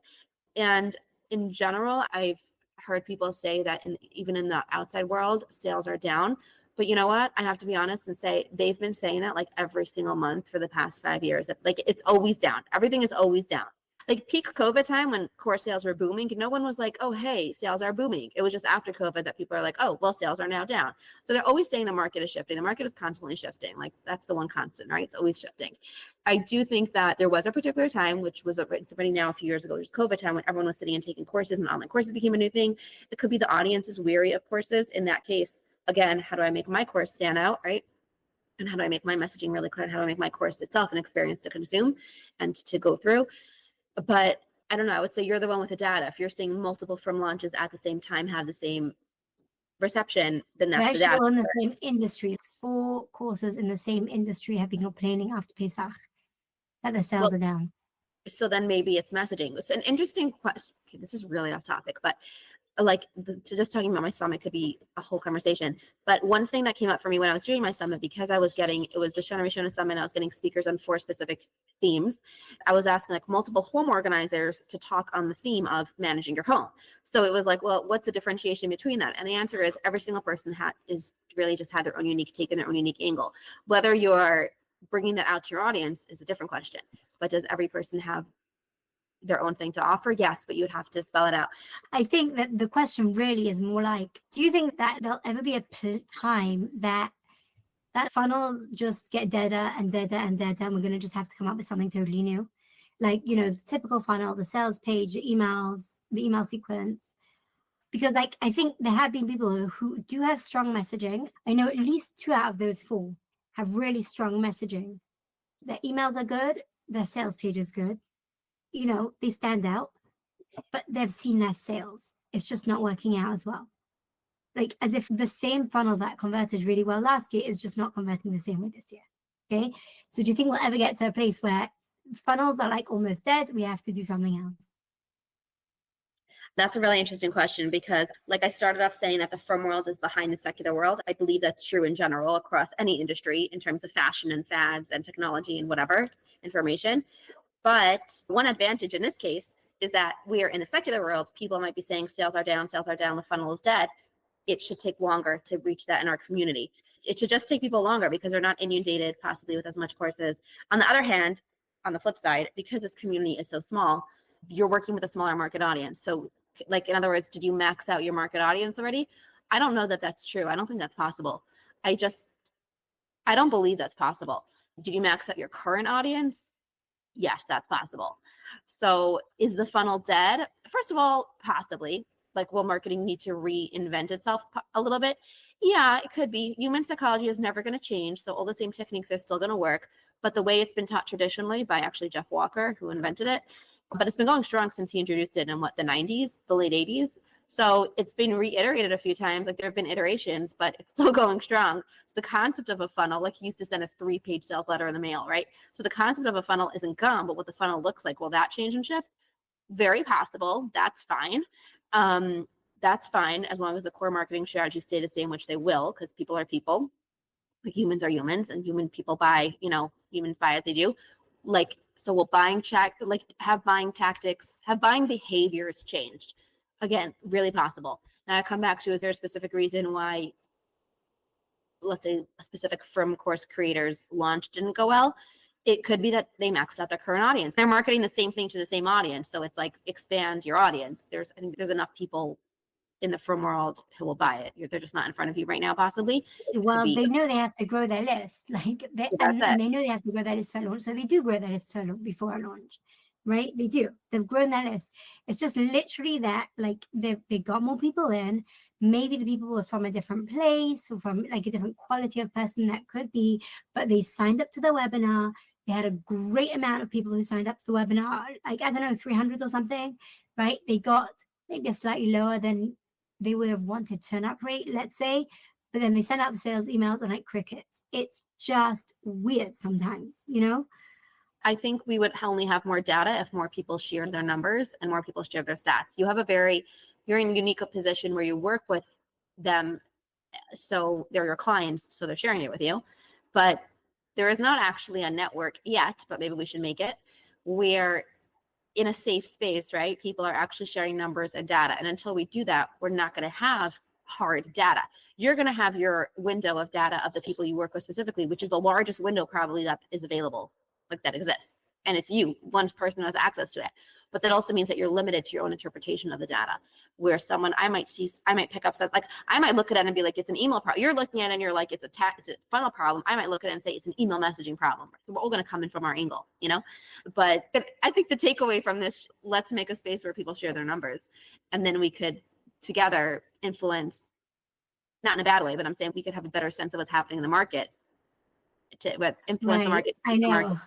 S2: And in general, I've heard people say that even in the outside world, sales are down. But you know what? I have to be honest and say they've been saying that like every single month for the past 5 years. Like, it's always down. Everything is always down. Like peak COVID time when course sales were booming, no one was like, oh, hey, sales are booming. It was just after COVID that people are like, oh, well, sales are now down. So they're always saying the market is shifting. The market is constantly shifting. Like that's the one constant, right? It's always shifting. I do think that there was a particular time, which was it's already now a few years ago, just COVID time, when everyone was sitting and taking courses and online courses became a new thing. It could be the audience is weary of courses. In that case, again, how do I make my course stand out, right? And how do I make my messaging really clear? And how do I make my course itself an experience to consume and to go through? But I don't know. I would say you're the one with the data. If you're seeing multiple from launches at the same time have the same reception, then
S1: We're
S2: that's the
S1: actually
S2: data.
S1: all in the same industry. 4 courses in the same industry have been complaining after Pesach that the sales
S2: Well,
S1: are down.
S2: so then maybe it's messaging. It's an interesting question. Okay, this is really off topic, but like just talking about my summit could be a whole conversation. But one thing that came up for me when I was doing my summit, because it was the Generation Summit, I was getting speakers on 4 specific themes. I was asking like multiple home organizers to talk on the theme of managing your home. So it was like, well, what's the differentiation between that? And the answer is every single person is really just had their own unique take and their own unique angle. Whether you're bringing that out to your audience is a different question. But does every person have their own thing to offer? Yes, but you would have to spell it out.
S1: I think that the question really is more like, do you think that there'll ever be a time that funnels just get deader and deader and deader, and we're going to just have to come up with something totally new? Like, the typical funnel, the sales page, the emails, the email sequence. Because like, I think there have been people who do have strong messaging. I know at least 2 out of those 4 have really strong messaging. Their emails are good, their sales page is good. They stand out, but they've seen less sales. It's just not working out as well. Like as if the same funnel that converted really well last year is just not converting the same way this year. Okay. So do you think we'll ever get to a place where funnels are like almost dead? We have to do something else.
S2: That's a really interesting question because, like I started off saying, that the frum world is behind the secular world. I believe that's true in general across any industry in terms of fashion and fads and technology and whatever information. But one advantage in this case is that we are in the secular world. People might be saying sales are down, the funnel is dead. It should take longer to reach that in our community. It should just take people longer because they're not inundated possibly with as much courses. On the other hand, on the flip side, because this community is so small, you're working with a smaller market audience. So like, in other words, did you max out your market audience already? I don't know that that's true. I don't think that's possible. I don't believe that's possible. Did you max out your current audience? Yes, that's possible. So is the funnel dead? First of all, possibly. Like, will marketing need to reinvent itself a little bit? Yeah, it could be. Human psychology is never going to change. So all the same techniques are still going to work. But the way it's been taught traditionally by actually Jeff Walker, who invented it, but it's been going strong since he introduced it in the 90s, the late 80s. So it's been reiterated a few times. Like there have been iterations, but it's still going strong. The concept of a funnel, like he used to send a 3-page sales letter in the mail, right? So the concept of a funnel isn't gone, but what the funnel looks like, will that change and shift? Very possible. That's fine. That's fine as long as the core marketing strategies stay the same, which they will, because people are people. Like humans are humans, and human people buy, humans buy as they do. Like, so will have buying tactics, have buying behaviors changed? Again, really possible. Now I come back to, is there a specific reason why, let's say, a specific frum course creators launch didn't go well? It could be that they maxed out their current audience. They're marketing the same thing to the same audience. So it's like, expand your audience. I think there's enough people in the frum world who will buy it. They're just not in front of you right now, possibly.
S1: Well, they know they have to grow their list, and they know they have to grow their list for launch. So they do grow their list for before a launch, right? They do. They've grown their list. It's just literally that, like, they got more people in. Maybe the people were from a different place or from like a different quality of person, that could be, but they signed up to the webinar. They had a great amount of people who signed up to the webinar, like, I don't know, 300 or something, right? They got maybe a slightly lower than they would have wanted turn up rate, let's say, but then they send out the sales emails and like crickets. It's just weird sometimes,
S2: I think we would only have more data if more people shared their numbers and more people shared their stats. You're in a unique position where you work with them, so they're your clients, so they're sharing it with you. But there is not actually a network yet, but maybe we should make it, where in a safe space, right, people are actually sharing numbers and data. And until we do that, we're not going to have hard data. You're going to have your window of data of the people you work with specifically, which is the largest window probably that is available, like that exists. and it's you, one person who has access to it. But that also means that you're limited to your own interpretation of the data, where I might pick up something, like I might look at it and be like, it's an email problem. You're looking at it and you're like, it's a funnel problem. I might look at it and say it's an email messaging problem. So we're all going to come in from our angle, but I think the takeaway from this, let's make a space where people share their numbers, and then we could together influence, not in a bad way, but I'm saying we could have a better sense of what's happening in the market to influence the market.
S1: I know.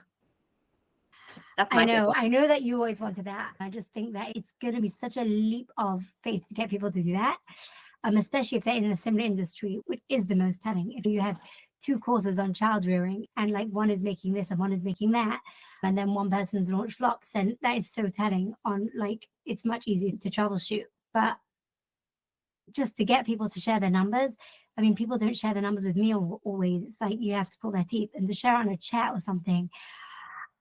S2: That's my takeaway.
S1: I know that you always wanted that. I just think that it's going to be such a leap of faith to get people to do that, especially if they're in a similar industry, which is the most telling. If you have 2 courses on child rearing and like one is making this and one is making that, and then one person's launch flops, and that is so telling on like, it's much easier to troubleshoot. But just to get people to share their numbers, I mean, people don't share their numbers with me always. It's like you have to pull their teeth, and to share on a chat or something,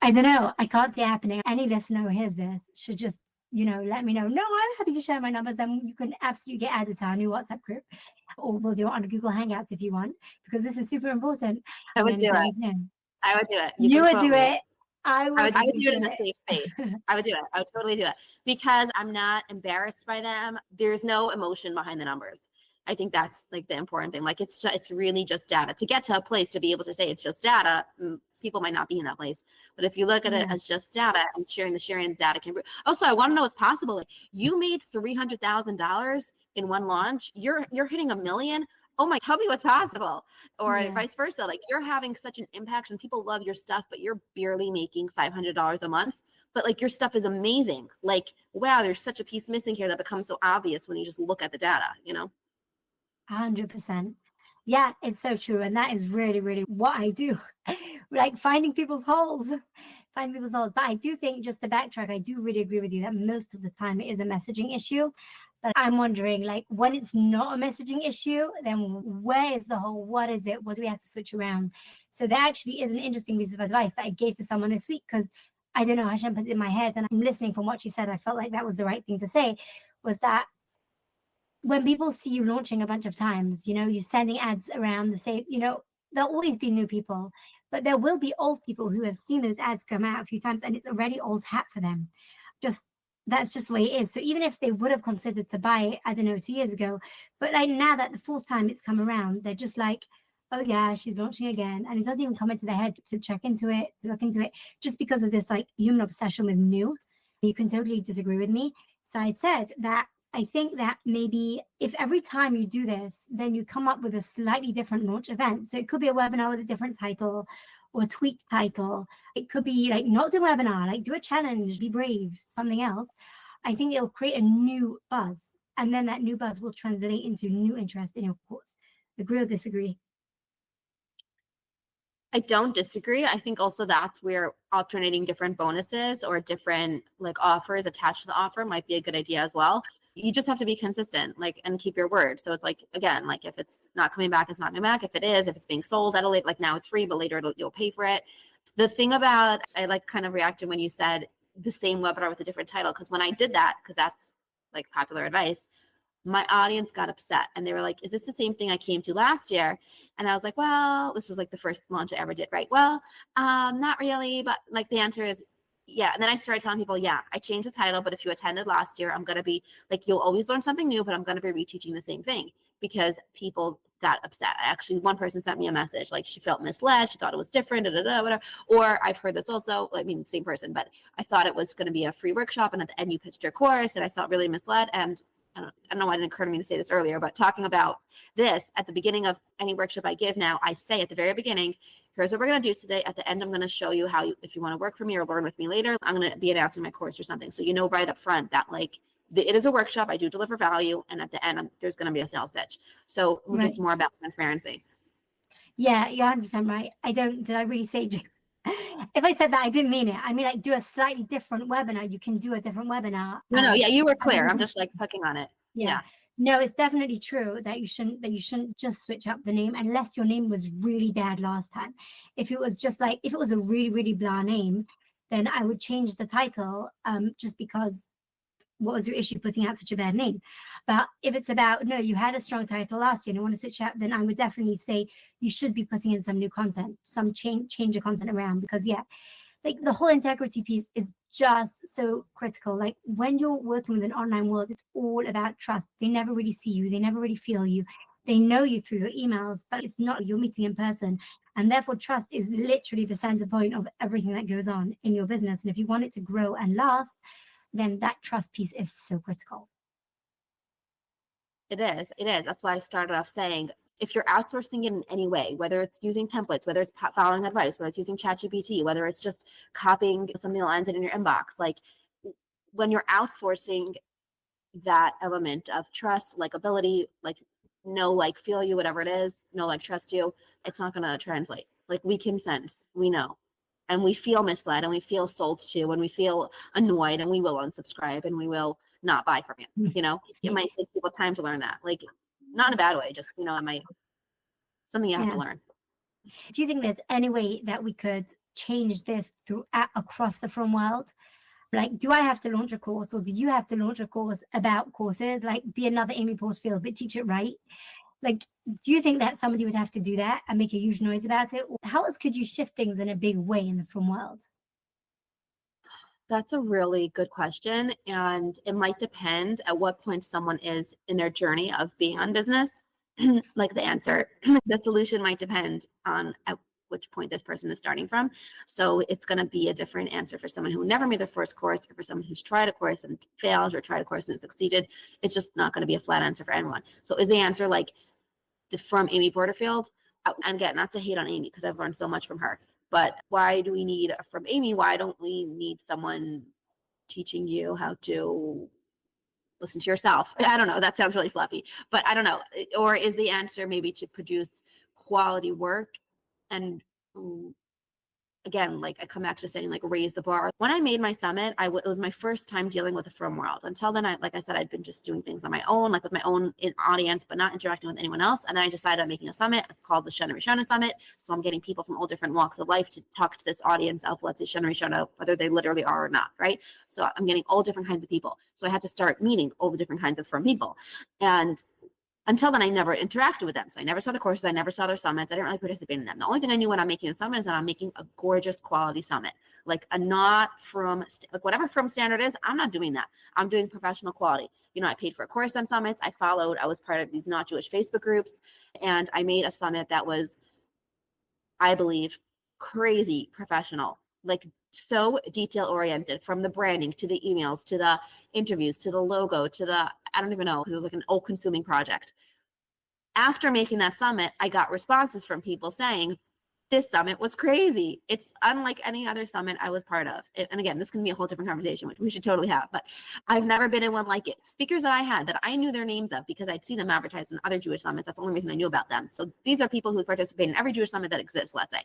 S1: I don't know. I can't see it happening. Any listener who hears this should just, let me know. No, I'm happy to share my numbers. And you can absolutely get added to our new WhatsApp group, or we'll do it on a Google Hangouts if you want, because this is super important.
S2: I would do it. I would do it.
S1: You would do it. I would do
S2: it in a safe space. I would do it. I would totally do it, because I'm not embarrassed by them. There's no emotion behind the numbers. I think that's like the important thing. Like it's really just data. To get to a place to be able to say it's just data, people might not be in that place. But if you look at it as just data and sharing the data can. Also, I want to know what's possible. Like, you made $300,000 in one launch. You're hitting $1 million. Oh my, tell me what's possible. Or vice versa. Like, you're having such an impact and people love your stuff, but you're barely making $500 a month. But like, your stuff is amazing. Like, wow, there's such a piece missing here that becomes so obvious when you just look at the data,
S1: 100%. Yeah, it's so true. And that is really, really what I do. Like finding people's holes. But I do think, just to backtrack, I do really agree with you that most of the time it is a messaging issue. But I'm wondering, like, when it's not a messaging issue, then where is the hole? What is it? What do we have to switch around? So that actually is an interesting piece of advice that I gave to someone this week, because I don't know, Hashem put it in my head, and I'm listening from what she said. I felt like that was the right thing to say, was that when people see you launching a bunch of times, you're sending ads around the same, there'll always be new people, but there will be old people who have seen those ads come out a few times and it's already old hat for them. That's just the way it is. So even if they would have considered to buy it, I don't know, 2 years ago, but like now that the 4th time it's come around, they're just like, oh yeah, she's launching again. And it doesn't even come into their head to check into it, to look into it, just because of this like human obsession with new. You can totally disagree with me. So I said that I think that maybe if every time you do this, then you come up with a slightly different launch event. So it could be a webinar with a different title or a tweaked title. It could be like, not do a webinar, like do a challenge, be brave, something else. I think it'll create a new buzz. And then that new buzz will translate into new interest in your course. Agree or disagree?
S2: I don't disagree. I think also that's where alternating different bonuses or different like offers attached to the offer might be a good idea as well. You just have to be consistent, like, and keep your word. So it's like, again, like if it's not coming back, it's not coming back. If it is, if it's being sold at a late, like now it's free, but later you'll pay for it. The thing about, I like kind of reacted when you said the same webinar with a different title, because when I did that, because that's like popular advice, my audience got upset and they were like, is this the same thing I came to last year? And I was like, well, this was like the first launch I ever did, right? Well, not really, but like the answer is yeah. And then I started telling people, yeah, I changed the title, but if you attended last year, I'm going to be like, you'll always learn something new, but I'm going to be reteaching the same thing, because people got upset. Actually, one person sent me a message, like she felt misled. She thought it was different, whatever. Or I've heard this also, I mean, same person, but I thought it was going to be a free workshop. And at the end you pitched your course and I felt really misled. And I don't know why it didn't occur to me to say this earlier, but talking about this at the beginning of any workshop I give now, I say at the very beginning, here's what we're going to do today. At the end, I'm going to show you how, if you want to work for me or learn with me later, I'm going to be announcing my course or something. So you know right up front that like it is a workshop. I do deliver value. And at the end, there's going to be a sales pitch. So right. Just more about transparency.
S1: Yeah, you're 100% right. Did I really say, if I said that, I didn't mean it. I mean, like do a slightly different webinar. You can do a different webinar.
S2: No, yeah, you were clear. I'm just like hooking on it. Yeah.
S1: No, it's definitely true that you shouldn't just switch up the name unless your name was really bad last time. If it was just like, if it was a really, really blah name, then I would change the title just because what was your issue putting out such a bad name? But if it's about, no, you had a strong title last year and you want to switch out, then I would definitely say you should be putting in some new content, some change your content around, because yeah, Like the whole integrity piece is just so critical. Like when you're working with an online world, it's all about trust. They never really see you, they never really feel you. They know you through your emails, but it's not you're meeting in person. And therefore, trust is literally the center point of everything that goes on in your business. And if you want it to grow and last, then that trust piece is so critical.
S2: It is. It is. That's why I started off saying, if you're outsourcing it in any way, whether it's using templates, whether it's following advice, whether it's using ChatGPT, whether it's just copying something that lands in your inbox, like when you're outsourcing that element of trust, likability, like know, like, feel you, whatever it is, know, like, trust you, it's not going to translate. Like we can sense, we know, and we feel misled and we feel sold to, and we feel annoyed, and we will unsubscribe and we will not buy from you. You know, it might take people time to learn that, like not in a bad way, just, you know, it might, something you have to learn.
S1: Do you think there's any way that we could change this across the frum world? Like, do I have to launch a course, or do you have to launch a course about courses? Like, be another Amy Porterfield, but teach it right. Like, do you think that somebody would have to do that and make a huge noise about it? Or how else could you shift things in a big way in the frum world?
S2: That's a really good question. And it might depend at what point someone is in their journey of being on business. Like the answer, the solution might depend on at which point this person is starting from. So it's going to be a different answer for someone who never made their first course, or for someone who's tried a course and failed, or tried a course and succeeded. It's just not going to be a flat answer for anyone. So is the answer like from Amy Porterfield? And again, not to hate on Amy, because I've learned so much from her. But why do we need from Amy? Why don't we need someone teaching you how to listen to yourself? I don't know. That sounds really fluffy, but I don't know. Or is the answer maybe to produce quality work? And again, like I come back to saying, like, raise the bar. When I made my summit, it was my first time dealing with the frum world. Until then, like I said, I'd been just doing things on my own, like with my own audience, but not interacting with anyone else. And then I decided on making a summit. It's called the Shana Summit. So I'm getting people from all different walks of life to talk to this audience of, let's say, Shana, whether they literally are or not, right? So I'm getting all different kinds of people. So I had to start meeting all the different kinds of frum people. And until then, I never interacted with them. So I never saw the courses. I never saw their summits. I didn't really participate in them. The only thing I knew when I'm making a summit is that I'm making a gorgeous quality summit, like a not from, like whatever frum standard is, I'm not doing that. I'm doing professional quality. You know, I paid for a course on summits. I was part of these not Jewish Facebook groups, and I made a summit that was, I believe, crazy professional, like so detail oriented, from the branding to the emails, to the interviews, to the logo, to the, I don't even know, because it was like an all consuming project. After making that summit, I got responses from people saying, this summit was crazy. It's unlike any other summit I was part of. And again, this can be a whole different conversation, which we should totally have, but I've never been in one like it. Speakers that I had that I knew their names of because I'd seen them advertised in other Jewish summits. That's the only reason I knew about them. So these are people who participate in every Jewish summit that exists, let's say.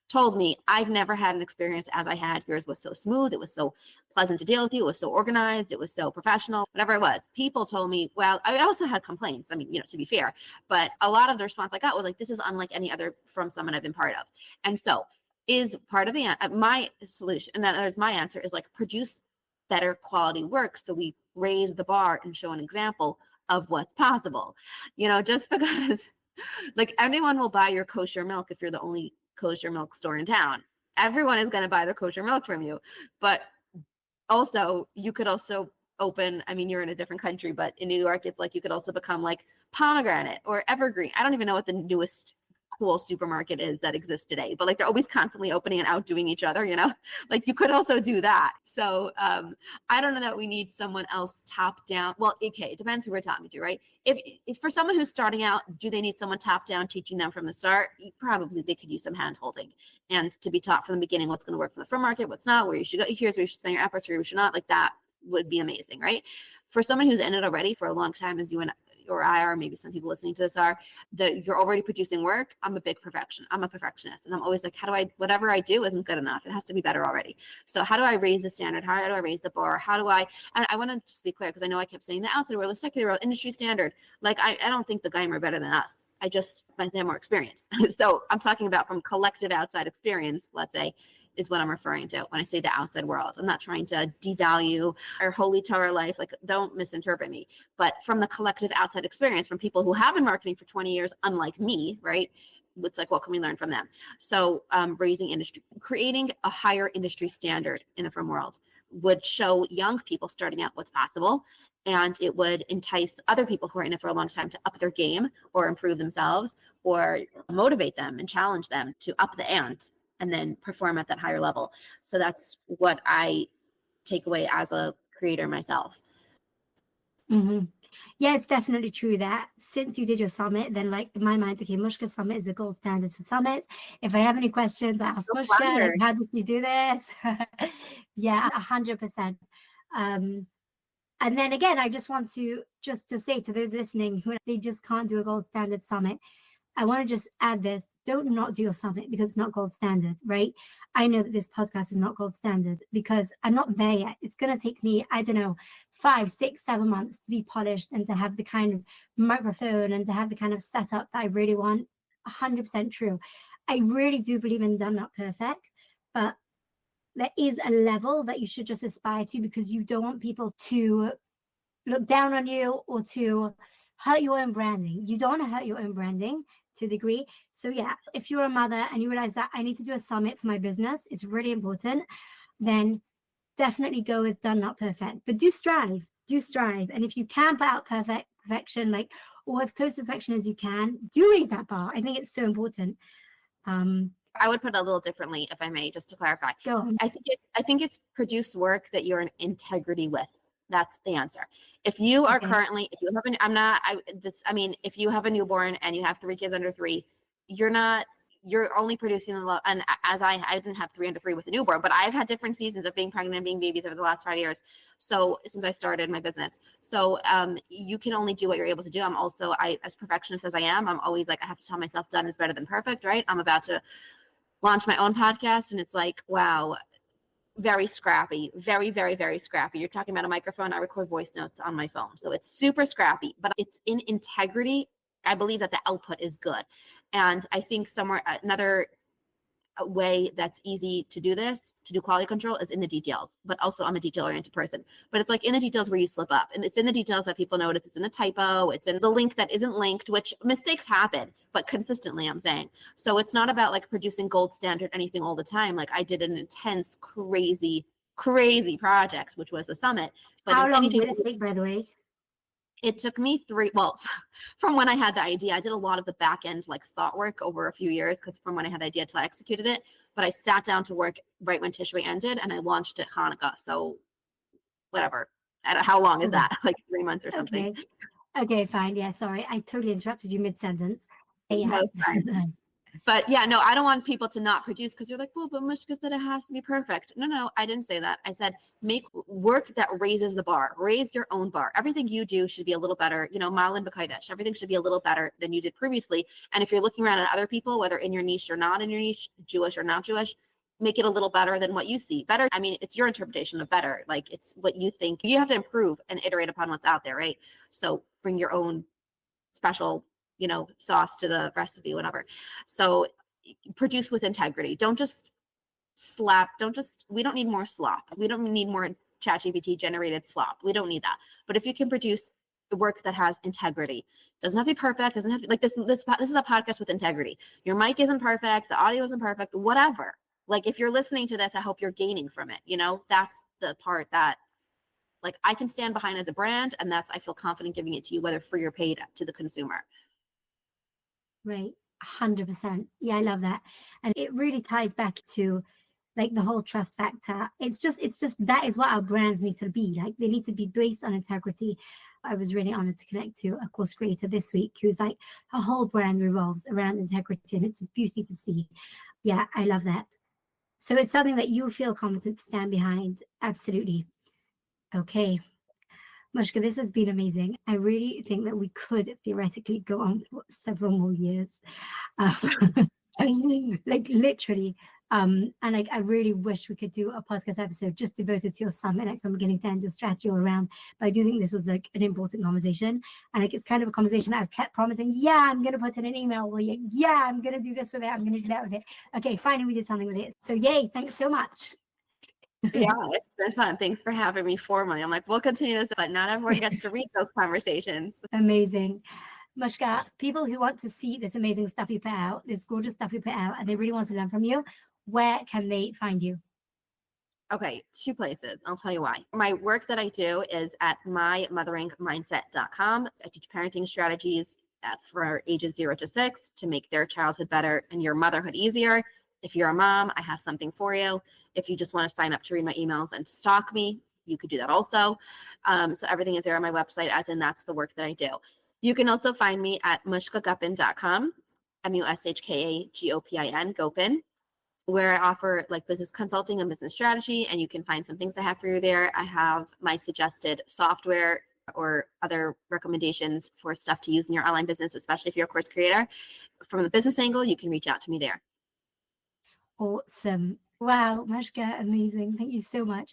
S2: Told me, I've never had an experience as I had. Yours was so smooth. It was so pleasant to deal with you. It was so organized. It was so professional, whatever it was. People told me, well, I also had complaints. I mean, you know, to be fair, but a lot of the response I got was like, this is unlike any other frum summit I've been part of. And so is part of the, my solution, and that is my answer, is like produce better quality work. So we raise the bar and show an example of what's possible. You know, just because like anyone will buy your kosher milk if you're the only kosher milk store in town. Everyone is going to buy their kosher milk from you. But also, you could also open, I mean, you're in a different country, but in New York, it's like you could also become like Pomegranate or Evergreen. I don't even know what the newest cool supermarket is that exists today, but like they're always constantly opening and outdoing each other, you know, like you could also do that. So I don't know that we need someone else top down. Well, okay, it depends who we're talking to, right? If for someone who's starting out, do they need someone top down teaching them from the start? Probably they could use some hand holding and to be taught from the beginning what's going to work for the frum market, what's not, where you should go, here's where you should spend your efforts, where you should not. Like that would be amazing, right? For someone who's in it already for a long time, as you and or I are, maybe some people listening to this are, that you're already producing work. I'm a perfectionist. And I'm always like, whatever I do isn't good enough. It has to be better already. So how do I raise the standard? How do I raise the bar? And I want to just be clear, because I know I kept saying the outside world, the secular world, industry standard. Like, I don't think the Geimer are better than us. I just might have more experience. So I'm talking about from collective outside experience, let's say, is what I'm referring to when I say the outside world. I'm not trying to devalue our holy Torah life. Like, don't misinterpret me. But from the collective outside experience, from people who have been marketing for 20 years, unlike me, right? it's like, what can we learn from them? So raising industry, creating a higher industry standard in the frum world would show young people starting out what's possible, and it would entice other people who are in it for a long time to up their game or improve themselves or motivate them and challenge them to up the ante and then perform at that higher level. So that's what I take away as a creator myself.
S1: Mm-hmm. Yeah, it's definitely true that since you did your summit, then like in my mind, okay, Mushka Summit is the gold standard for summits. If I have any questions, I ask Mushka, like, how did you do this? Yeah, 100%. And then again, I just want to say to those listening who they just can't do a gold standard summit, I want to just add this: don't not do your summit because it's not gold standard, right? I know that this podcast is not gold standard because I'm not there yet. It's going to take me, I don't know, 5, 6, 7 months to be polished and to have the kind of microphone and to have the kind of setup that I really want. 100% true. I really do believe in done not perfect, but there is a level that you should just aspire to because you don't want people to look down on you or to hurt your own branding. You don't want to hurt your own branding to a degree. So yeah, if you're a mother and you realize that I need to do a summit for my business, it's really important, then definitely go with done not perfect. But do strive. And if you can put out perfection, like, or as close to perfection as you can, do raise that bar. I think it's so important.
S2: I would put it a little differently, if I may, just to clarify.
S1: Go on.
S2: I think it's produce work that you're in integrity with. That's the answer. If you are currently, if you have if you have a newborn and you have 3 kids under 3, you're only producing a lot. And as I didn't have 3 under 3 with a newborn, but I've had different seasons of being pregnant and being babies over the last 5 years. So since I started my business, so you can only do what you're able to do. I'm also, as perfectionist as I am, I'm always like, I have to tell myself done is better than perfect, right? I'm about to launch my own podcast and it's like, wow, very scrappy, very, very, very scrappy. You're talking about a microphone. I record voice notes on my phone. So it's super scrappy, but it's in integrity. I believe that the output is good. And I think another way that's easy to do this, to do quality control, is in the details. But also I'm a detail-oriented person. But it's like in the details where you slip up. And it's in the details that people notice. It's in the typo. It's in the link that isn't linked, which mistakes happen, but consistently, I'm saying. So it's not about like producing gold standard anything all the time. Like I did an intense, crazy project, which was the summit. But
S1: how long did it take, by the way?
S2: It took me from when I had the idea, I did a lot of the back end like thought work over a few years, because from when I had the idea till I executed it, but I sat down to work right when Tishrei ended and I launched at Hanukkah. So whatever. How long is that? Like 3 months or something.
S1: Okay, fine. Yeah, sorry. I totally interrupted you mid-sentence. Yeah.
S2: No, but yeah, no, I don't want people to not produce because you're like, well, but Mushka said it has to be perfect. No, I didn't say that. I said, make work that raises the bar, raise your own bar. Everything you do should be a little better, Marlon B'Kodesh, everything should be a little better than you did previously. And if you're looking around at other people, whether in your niche or not in your niche, Jewish or not Jewish, make it a little better than what you see. Better, I mean, it's your interpretation of better. Like it's what you think. You have to improve and iterate upon what's out there, right? So bring your own special sauce to the recipe, whatever. So produce with integrity. Don't just slap. We don't need more slop. We don't need more ChatGPT generated slop. We don't need that. But if you can produce work that has integrity, doesn't have to be perfect, doesn't have to, like this is a podcast with integrity. Your mic isn't perfect. The audio isn't perfect, whatever. Like if you're listening to this, I hope you're gaining from it. That's the part that like I can stand behind as a brand. And I feel confident giving it to you, whether free or paid, to the consumer.
S1: Right. 100%. Yeah, I love that. And it really ties back to like the whole trust factor. It's just that is what our brands need to be. Like they need to be based on integrity. I was really honored to connect to a course creator this week who's like, her whole brand revolves around integrity, and it's a beauty to see. Yeah, I love that. So it's something that you feel confident to stand behind. Absolutely. Okay. Mushka, this has been amazing. I really think that we could theoretically go on for several more years. Like literally. And like I really wish we could do a podcast episode just devoted to your summit, like from beginning to end, your strategy all around. But I do think this was like an important conversation. And like it's kind of a conversation that I've kept promising, I'm gonna put in an email or I'm gonna do this with it, I'm gonna do that with it. Okay, finally we did something with it. So yay, thanks so much.
S2: Yeah, it's been fun. Thanks for having me formally. I'm like, we'll continue this, but not everyone gets to read those conversations.
S1: Amazing. Mushka, people who want to see this amazing stuff you put out, this gorgeous stuff you put out, and they really want to learn from you, where can they find you?
S2: Okay, 2 places. I'll tell you why. My work that I do is at mymotheringmindset.com. I teach parenting strategies for ages 0 to 6 to make their childhood better and your motherhood easier. If you're a mom, I have something for you. If you just want to sign up to read my emails and stalk me, you could do that also. So everything is there on my website, as in that's the work that I do. You can also find me at mushkagopin.com, Mushkagopin, Gopin, where I offer like business consulting and business strategy, and you can find some things I have for you there. I have my suggested software or other recommendations for stuff to use in your online business, especially if you're a course creator. From the business angle, you can reach out to me there.
S1: Awesome. Wow, Mushka, amazing. Thank you so much.